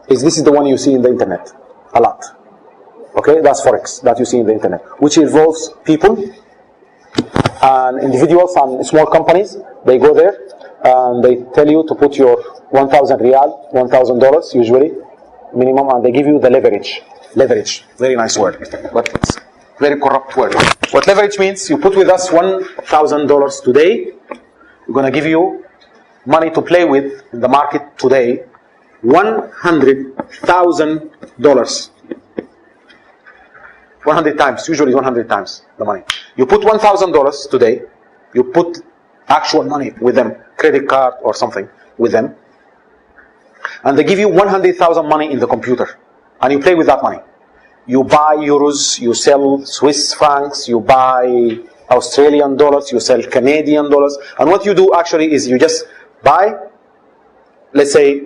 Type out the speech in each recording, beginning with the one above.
this is the one you see in the internet a lot. Okay, that's Forex that you see in the internet, which involves people and individuals and small companies. They go there and they tell you to put your 1,000 riyal, $1,000 usually, minimum, and they give you the leverage. Leverage, very nice word, but it's very corrupt word. What leverage means, you put with us $1,000 today, we're going to give you money to play with in the market today, $100,000. 100 times, usually 100 times the money. You put $1,000 today, you put actual money with them, credit card or something with them, and they give you 100,000 money in the computer, and you play with that money. You buy euros, you sell Swiss francs, you buy Australian dollars, you sell Canadian dollars, and what you do actually is you just buy, let's say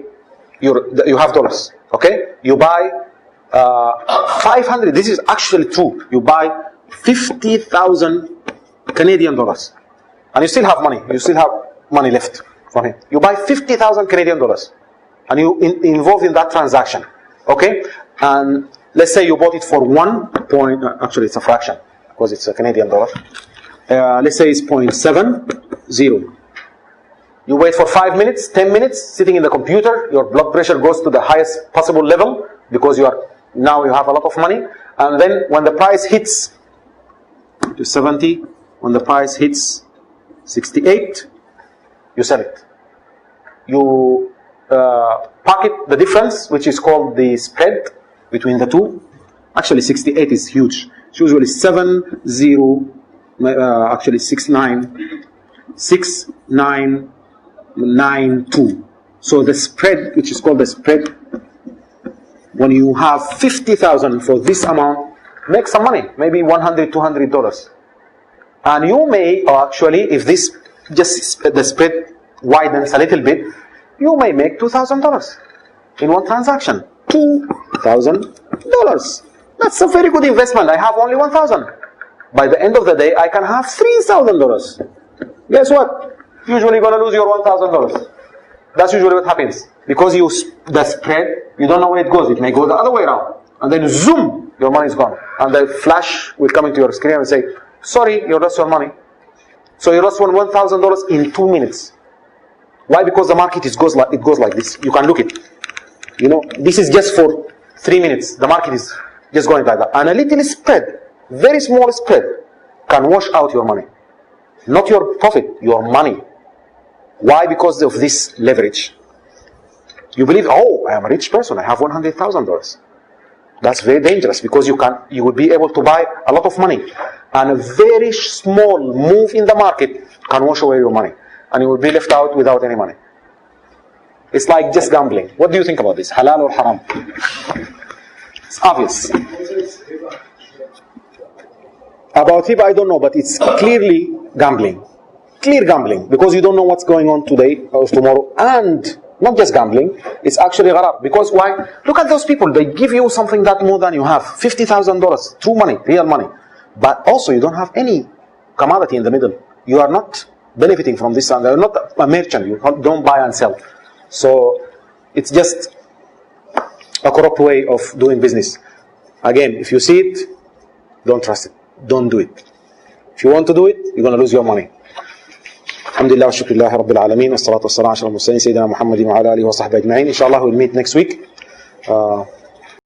you have dollars, okay? You buy 500, this is actually true, you buy 50,000 Canadian dollars, and you still have money, left from him. You buy 50,000 Canadian dollars, and you involved in that transaction, okay? And let's say you bought it for actually it's a fraction, because it's a Canadian dollar. Let's say it's 0.70. You wait for 5 minutes, 10 minutes, sitting in the computer, your blood pressure goes to the highest possible level, because now you have a lot of money, and then when the price hits to 70, when the price hits 68, you sell it. You pocket the difference, which is called the spread between the two. Actually 68 is huge. It's usually 6992. So the spread, which is called the spread, when you have 50,000 for this amount, make some money, maybe $100, $200. And you may actually, if this just the spread widens a little bit, you may make $2,000 in one transaction. $2,000. That's a very good investment. I have only 1,000. By the end of the day, I can have $3,000. Guess what? Usually you're going to lose your $1,000. That's usually what happens. Because the spread, you don't know where it goes. It may go the other way around. And then zoom, your money is gone. And the flash will come into your screen and say, sorry, you lost your money. So you lost $1,000 in 2 minutes. Why? Because the market goes like this. You can look it. You know, this is just for 3 minutes. The market is just going like that. And a little spread, very small spread, can wash out your money. Not your profit, your money. Why? Because of this leverage. You believe, oh, I am a rich person, I have $100,000. That's very dangerous, because you will be able to buy a lot of money. And a very small move in the market can wash away your money. And you will be left out without any money. It's like just gambling. What do you think about this? Halal or haram? It's obvious. About riba, I don't know, but it's clearly gambling. Clear gambling, because you don't know what's going on today or tomorrow. And not just gambling, it's actually gharar. Because why? Look at those people. They give you something that more than you have. $50,000, true money, real money. But also you don't have any commodity in the middle. You are not benefiting from this, and you're not a merchant. You don't buy and sell. So it's just a corrupt way of doing business. Again, if you see it, don't trust it. Don't do it. If you want to do it, you're going to lose your money. Alhamdulillah wa shukrillah rabbil alameen wa salatu wa salam ala al-mursalin sayyidina Muhammadin wa ala alihi wa sahbihi ajma'in. Inshallah we'll meet next week.